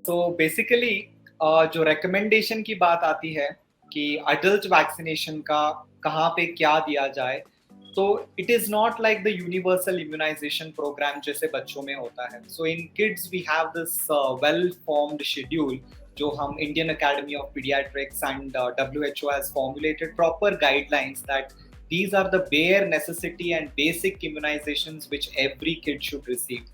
तो बेसिकली जो रिकमेंडेशन की बात आती है कि अडल्ट वैक्सीनेशन का कहाँ पे क्या दिया जाए, तो it is not like the universal immunization programme जैसे बच्चों में होता है. So in kids we have this well formed schedule जो हम Indian Academy of Paediatrics and WHO has formulated proper guidelines that these are the bare necessity and basic immunizations which every kid should receive.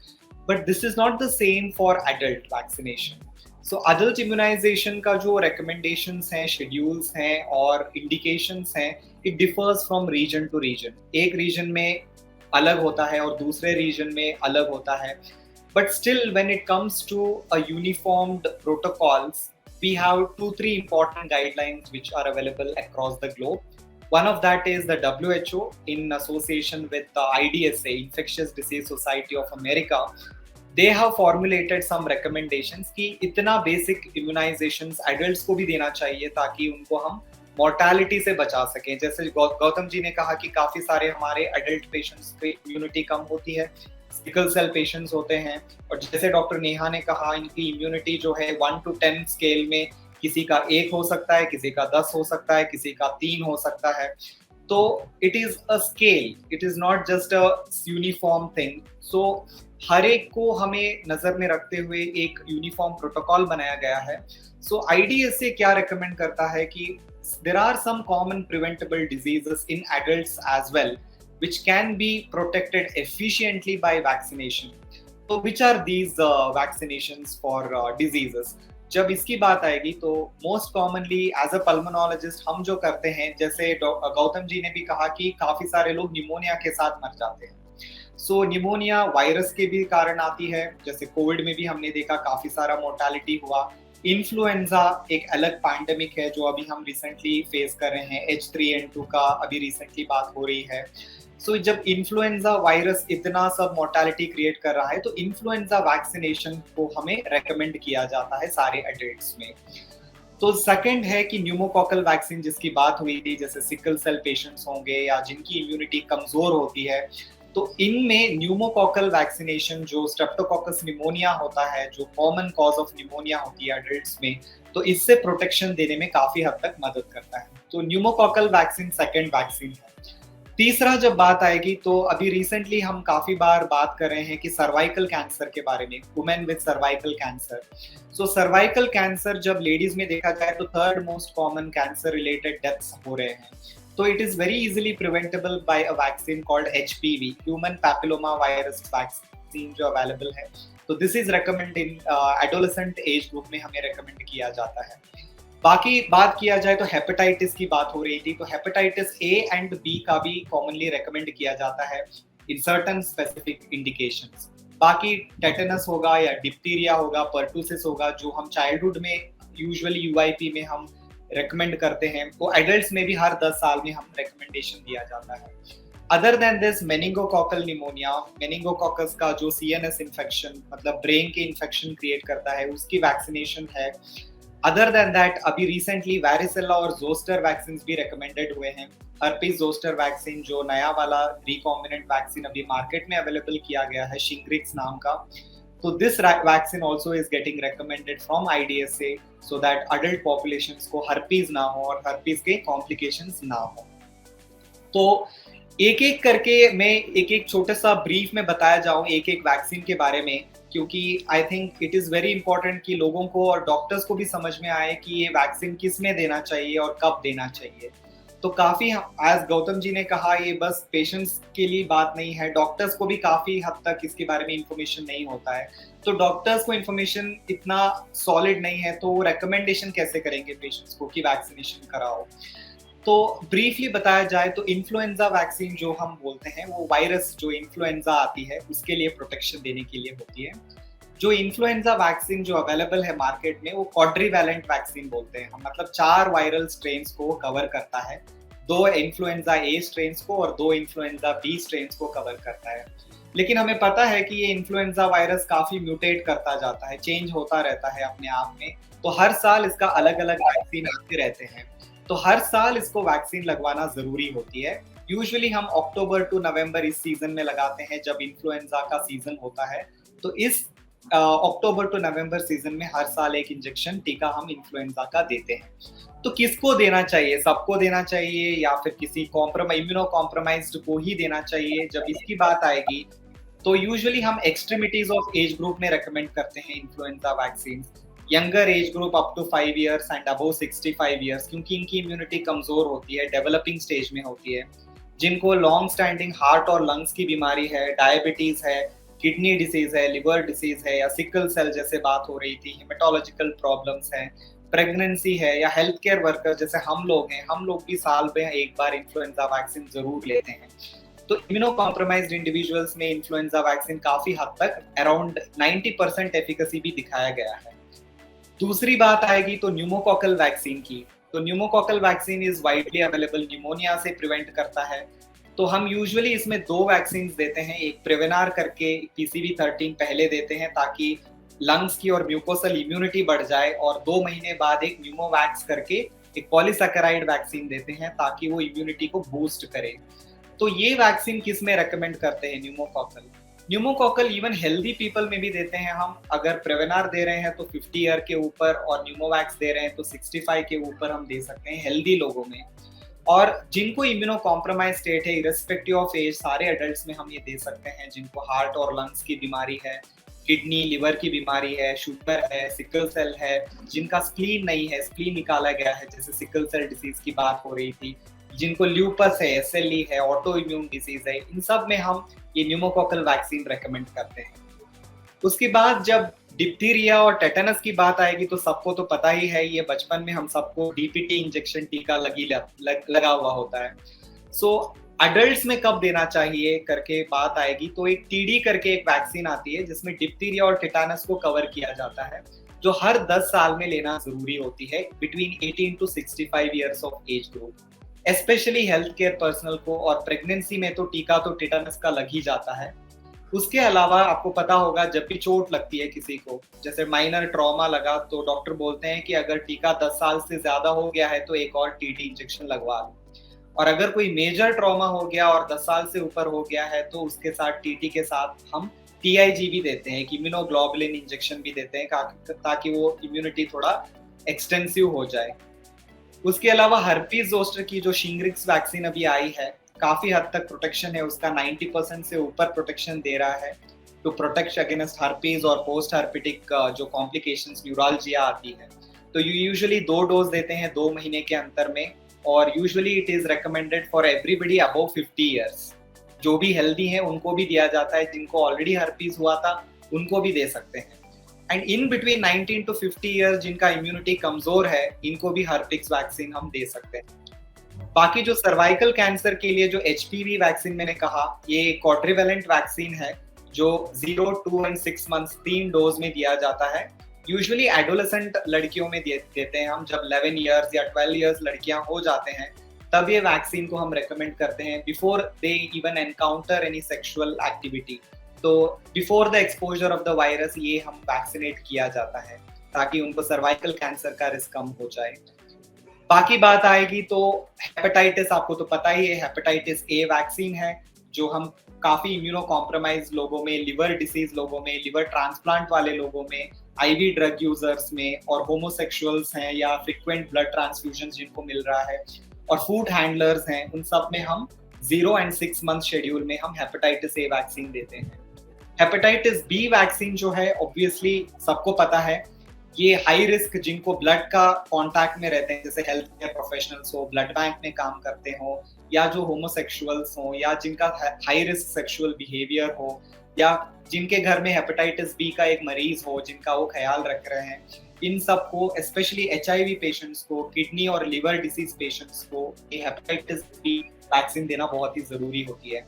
But this is not the same for adult vaccination. So adult immunisation का जो recommendations हैं, schedules हैं और indications हैं, it differs from region to region. एक region में अलग होता है और दूसरे रीजन में अलग होता है. But still when it comes to a uniformed protocols, we have 2-3 important guidelines which are available across the globe. One of that is the WHO in association with the IDSA, Infectious Disease Society of America. They have formulated some recommendations कि इतना basic immunizations adults को भी देना चाहिए ताकि उनको हम mortality से बचा सकें. जैसे गौतम जी ने कहा कि काफी सारे हमारे adult patients की immunity कम होती है, सिकल सेल पेशेंट्स होते हैं, और जैसे डॉक्टर नेहा ने कहा इनकी इम्यूनिटी जो है 1 to 10 स्केल में किसी का 1 हो सकता है, किसी का 10 हो सकता है, किसी का 3 हो सकता है. तो it is a scale, it is not just a uniform thing. So हर एक को हमें नजर में रखते हुए एक यूनिफॉर्म प्रोटोकॉल बनाया गया है. सो IDSA क्या रिकमेंड करता है कि there are some common preventable diseases in adults as well which can be protected efficiently by vaccination. So which are these vaccinations for diseases? जब इसकी बात आएगी तो most commonly as a pulmonologist हम जो करते हैं, जैसे गौतम जी ने भी कहा कि काफी सारे लोग निमोनिया के साथ मर जाते हैं. सो निमोनिया वायरस के भी कारण आती है, जैसे कोविड में भी हमने देखा काफी सारा मोर्टालिटी हुआ. इन्फ्लुएंजा एक अलग पैंडेमिक है जो अभी हम रिसेंटली फेस कर रहे हैं, H3N2 का अभी रिसेंटली बात हो रही है. सो जब इन्फ्लुएंजा वायरस इतना सब मोर्टालिटी क्रिएट कर रहा है तो इन्फ्लुएंजा वैक्सीनेशन को हमें रेकमेंड किया जाता है सारे एडल्ट्स में. तो सेकंड है कि न्यूमोकॉकल वैक्सीन जिसकी बात हुई थी, जैसे सिकल सेल पेशेंट्स होंगे या जिनकी इम्यूनिटी कमजोर होती है, तो इनमें न्यूमोकॉकल वैक्सीनेशन जो स्ट्रेप्टोकोकस निमोनिया होता है, जो कॉमन कॉज ऑफ निमोनिया होती है एडल्ट्स में, तो इससे प्रोटेक्शन देने में काफी हद तक मदद करता है. तो न्यूमोकॉकल वैक्सीन सेकंड वैक्सीन है. तीसरा जब बात आएगी तो अभी रिसेंटली हम काफी बार बात कर रहे हैं कि सर्वाइकल कैंसर के बारे में, women with cervical cancer. So cervical cancer जब लेडीज में देखा जाए तो third most common cancer related deaths हो रहे हैं. तो it is very easily preventable by a vaccine called HPV, human papilloma virus vaccine, जो अवेलेबल है. तो this is recommend in adolescent age group में हमें रेकमेंड किया जाता है. बाकी बात किया जाए तो हेपेटाइटिस की बात हो रही थी, तो हेपेटाइटिस A एंड B का भी कॉमनली रेकमेंड किया जाता है इन सर्टेन स्पेसिफिक इंडिकेशंस. बाकी टेटेनस होगा या डिप्थीरिया होगा, पर्टुसिस होगा, जो हम चाइल्डहुड में यूजुअली UIP में हम रेकमेंड करते हैं, तो एडल्ट्स में भी हर 10 साल में हम रेकमेंडेशन दिया जाता है. अदर देन दिस मेनिंगोकॉकल निमोनिया, मेनिंगोकॉकस का जो CNS इन्फेक्शन मतलब ब्रेन के इन्फेक्शन क्रिएट करता है, उसकी वैक्सीनेशन है. अदर देन दैट अभी रिसेंटली वैरिसेला और जोस्टर वैक्सीन भी रिकमेंडेड हुए हैं. हर्पीज जोस्टर वैक्सीन जो नया वाला रिकॉम्बिनेंट वैक्सीन अभी मार्केट में अवेलेबल किया गया है, शिंग्रिक्स नाम का. तो this vaccine also is getting recommended from IDSA so that adult populations को हर्पीज ना हो और हर्पीज के कॉम्प्लिकेशंस ना हो. तो एक एक करके मैं एक एक छोटा सा ब्रीफ में बताया जाऊं एक एक वैक्सीन के बारे में, क्योंकि I think it is very important कि लोगों को और डॉक्टर्स को भी समझ में आए कि ये वैक्सीन किस में देना चाहिए और कब देना चाहिए. तो काफ़ी एज गौतम जी ने कहा, ये बस पेशेंट्स के लिए बात नहीं है, डॉक्टर्स को भी काफ़ी हद तक इसके बारे में इंफॉर्मेशन नहीं होता है. तो डॉक्टर्स को इंफॉर्मेशन इतना सॉलिड नहीं है, तो वो रिकमेंडेशन कैसे करेंगे पेशेंट्स को कि वैक्सीनेशन कराओ. तो ब्रीफली बताया जाए तो इन्फ्लुएंजा वैक्सीन जो हम बोलते हैं, वो वायरस जो इन्फ्लुएंजा आती है उसके लिए प्रोटेक्शन देने के लिए होती है. जो इन्फ्लुएंजा वैक्सीन जो अवेलेबल है मार्केट में, वो क्वाड्रीवैलेंट वैक्सीन बोलते हैं हम, मतलब 4 वायरल स्ट्रेन्स को कवर करता है. 2 इन्फ्लुएंजा A स्ट्रेन्स को और 2 इन्फ्लुएंजा B स्ट्रेन्स को कवर करता है. लेकिन हमें पता है कि ये इन्फ्लुएंजा वायरस काफी म्यूटेट करता जाता है, चेंज होता रहता है अपने आप में. तो हर साल इसका अलग अलग वैक्सीन आते रहते हैं, तो हर साल इसको वैक्सीन लगवाना जरूरी होती है. यूजुअली हम अक्टूबर टू नवंबर इस सीजन में लगाते हैं जब इन्फ्लुएंजा का सीजन होता है. तो इस अक्टूबर टू नवंबर सीजन में हर साल एक इंजेक्शन टीका हम इन्फ्लुएंजा का देते हैं। तो किसको देना चाहिए? सबको देना चाहिए या फिर किसी इम्यूनो कॉम्प्रोमाइज्ड को ही देना चाहिए? जब इसकी बात आएगी तो यूजुअली हम एक्सट्रीमिटीज ऑफ एज ग्रुप में रेकमेंड करते हैं influenza vaccine. Younger age group up to 5 years and above 65 years, क्योंकि इनकी इम्यूनिटी कमजोर होती है, डेवलपिंग स्टेज में होती है। जिनको लॉन्ग स्टैंडिंग हार्ट और लंग्स की बीमारी है, डायबिटीज है, किडनी डिसीज है, लिवर डिसीज है, या सिकल सेल जैसे बात हो रही थी, हेमेटोलॉजिकल प्रॉब्लम्स हैं, प्रेगनेंसी है, या हेल्थ केयर वर्कर जैसे हम लोग हैं, हम लोग भी साल में एक बार इन्फ्लुएंजा वैक्सीन जरूर लेते हैं। तो इम्यूनो कॉम्प्रोमाइज्ड इंडिविजुअल्स में इन्फ्लुएंजा वैक्सीन काफी हद तक अराउंड 90% एफिकेसी भी दिखाया गया है। दूसरी बात आएगी तो न्यूमोकॉकल वैक्सीन की। तो pneumococcal vaccine is widely available, pneumonia से प्रिवेंट करता है। तो हम यूजुअली इसमें 2 वैक्सीन देते हैं, एक प्रिवेनार करके PCV13 पहले देते हैं ताकि लंग्स की और म्यूकोसल इम्यूनिटी बढ़ जाए, और 2 महीने बाद एक न्यूमोवैक्स करके एक पॉलीसैकेराइड वैक्सीन देते हैं ताकि वो इम्यूनिटी को बूस्ट करे। तो ये वैक्सीन किस में रेकमेंड करते हैं? न्यूमोकॉकल इवन हेल्दी पीपल में भी देते हैं हम। अगर प्रेवेनार दे रहे हैं तो 50 ईयर के ऊपर, और न्यूमोवैक्स दे रहे हैं तो 65 के ऊपर हम दे सकते हैं हेल्दी लोगों में। और जिनको इम्यूनो कॉम्प्रोमाइज स्टेट है, इरेस्पेक्टिव ऑफ एज, सारे एडल्ट्स में हम ये दे सकते हैं जिनको हार्ट और लंग्स की बीमारी है, किडनी लिवर की बीमारी है, शुगर है, सिकल सेल है, जिनका स्प्लीन नहीं है, स्प्लीन निकाला गया है, जैसे सिकल सेल डिसीज की बात हो रही थी, जिनको ल्यूपस है, SLE है, ऑटो इम्यून डिसीज है, इन सब में हम ये न्यूमोकॉकल वैक्सीन रेकमेंड करते हैं। उसके बाद जब डिप्थीरिया और टेटनस की बात आएगी तो सबको तो पता ही है, ये बचपन में हम सबको DPT इंजेक्शन टीका लगा हुआ होता है। सो अडल्ट्स में कब देना चाहिए करके बात आएगी तो एक TD करके एक वैक्सीन आती है जिसमें डिप्थीरिया और टेटानस को कवर किया जाता है, जो हर 10 साल में लेना जरूरी होती है between 18 to 65 years of age group. Specially health care personal को, और प्रेगनेंसी में तो टीका तो टेटानस का लग ही जाता है। उसके अलावा आपको पता होगा जब भी चोट लगती है किसी को, जैसे माइनर ट्रॉमा लगा, तो डॉक्टर बोलते हैं कि अगर टीका 10 साल से ज्यादा हो गया है तो एक और TT इंजेक्शन लगवा लो। और अगर कोई मेजर ट्रॉमा हो गया और 10 साल से ऊपर हो गया है तो उसके साथ TT के साथ हम TIG भी देते हैं, कि इम्यूनोग्लोबुलिन इंजेक्शन भी देते हैं ताकि वो इम्यूनिटी थोड़ा एक्सटेंसिव हो जाए। उसके अलावा हर्पीज जोस्टर की जो शिंग्रिक्स वैक्सीन अभी आई है, काफी हद तक प्रोटेक्शन है उसका, 90% से ऊपर प्रोटेक्शन दे रहा है टू प्रोटेक्ट अगेंस्ट हर्पीज और पोस्ट हर्पिटिक जो कॉम्प्लिकेशंस, न्यूरालजिया आती है। तो यूजुअली 2 डोज देते हैं 2 महीने के अंतर में, और usually it is recommended for everybody above 50 years. जो भी हेल्दी हैं उनको भी दिया जाता है, जिनको ऑलरेडी हर्पीज हुआ था उनको भी दे सकते हैं। And in between 19 to 50 years जिनका इम्यूनिटी कमजोर है, इनको भी हर्पिक्स वैक्सीन हम दे सकते हैं। बाकी जो सर्वाइकल कैंसर के लिए जो HPV वैक्सीन मैंने कहा, ये क्वाड्रिवेलेंट वैक्सीन है जो 0, 2 एंड 6 मंथ्स 3 डोज में दिया जाता है। यूजुअली एडोलेसेंट लड़कियों में देते हैं हम, जब 11 ईयर्स या 12 ईयर्स लड़कियां हो जाते हैं तब ये वैक्सीन को हम रेकमेंड करते हैं, before they even encounter any sexual activity. तो before the exposure of the virus ये हम वैक्सीनेट किया जाता है ताकि उनको सर्वाइकल कैंसर का रिस्क कम हो जाए। बाकी बात आएगी तो हेपेटाइटिस, आपको तो पता ही है, हेपेटाइटिस A वैक्सीन है जो हम काफी इम्यूनो कॉम्प्रोमाइज लोगों में, लिवर डिसीज लोगों में, लिवर ट्रांसप्लांट वाले लोगों में, IV ड्रग यूजर्स में, और होमोसेक्सुअल्स हैं या फ्रिक्वेंट ब्लड ट्रांसफ्यूजन जिनको मिल रहा है, और फूड हैंडलर्स हैं, उन सब में हम 0 एंड 6 मंथ शेड्यूल में हम हेपेटाइटिस A वैक्सीन देते हैं। हेपेटाइटिस B वैक्सीन जो है, ऑब्वियसली सबको पता है, ये हाई रिस्क जिनको ब्लड का कांटेक्ट में रहते हैं, जैसे हेल्थ केयर प्रोफेशनल्स हो, ब्लड बैंक में काम करते हो, या जो होमोसेक्सुअल्स हो, या जिनका हाई रिस्क सेक्सुअल बिहेवियर हो, या जिनके घर में हेपेटाइटिस B का एक मरीज हो जिनका वो ख्याल रख रहे हैं, इन सबको, स्पेशली HIV पेशेंट्स को, किडनी और लिवर डिसीज पेशेंट्स को ये हेपेटाइटिस B वैक्सीन देना बहुत ही जरूरी होती है।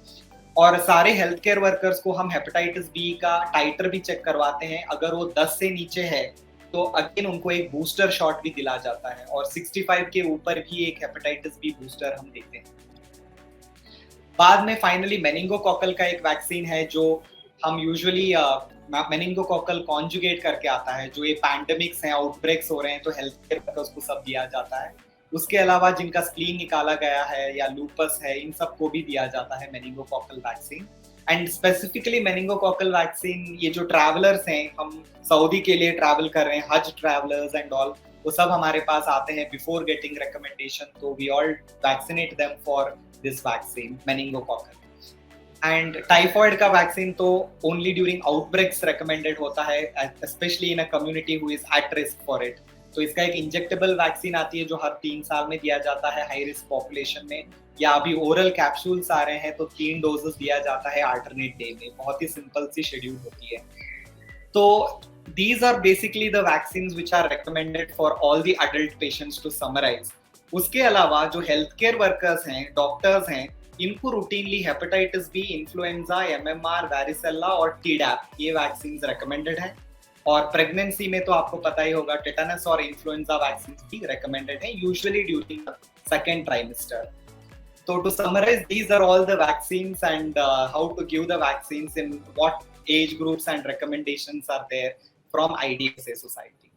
और सारे हेल्थ केयर वर्कर्स को हम हेपेटाइटिस B का टाइटर भी चेक करवाते हैं, अगर वो 10 से नीचे है तो अगेन उनको एक बूस्टर शॉट भी दिला जाता है, और 65 के ऊपर भी एक हेपेटाइटिस B बूस्टर हम देते हैं। बाद में फाइनली मेनिंगोकोकल का एक वैक्सीन है जो हम यूजुअली मेनिंगोकोकल कॉन्जुगेट करके आता है, जो ये पैंडेमिक्स हैं, आउटब्रेक्स हो रहे हैं तो हेल्थ केयर वर्कर्स को सब दिया जाता है। उसके अलावा जिनका स्प्लीन निकाला गया है या लूपस है, इन सबको भी दिया जाता है meningococcal vaccine. And specifically meningococcal vaccine, ये जो ट्रैवलर्स हैं, हम सऊदी के लिए ट्रैवल कर रहे हैं, हज ट्रैवलर्स एंड ऑल, वो सब हमारे पास आते हैं बिफोर गेटिंग रिकमेंडेशन, तो we all vaccinate them for this vaccine meningococcal. And typhoid का वैक्सीन तो ओनली ड्यूरिंग आउटब्रेक्स रिकमेंडेड होता है, specially in a community who is at risk for it. तो इसका एक इंजेक्टेबल वैक्सीन आती है जो हर 3 साल में दिया जाता है हाई रिस्क पॉपुलेशन में, या अभी ओरल कैप्सूल्स आ रहे हैं तो 3 डोजेस दिया जाता है अल्टरनेट डे में, बहुत ही सिंपल सी शेड्यूल होती है। तो these are basically the vaccines which are recommended for all the adult patients to summarize. उसके अलावा जो हेल्थ केयर वर्कर्स हैं, डॉक्टर्स हैं, इनको routinely hepatitis B, influenza, MMR, varicella और टीडैप, ये वैक्सीन रिकमेंडेड है। और प्रेगनेंसी में तो आपको पता ही होगा, टेटनस और इन्फ्लुएंजा वैक्सीन भी रिकमेंडेड है, usually during second trimester. So to summarize, these are all the vaccines and how to give the vaccines, in what age groups and recommendations are there from IDSA Society.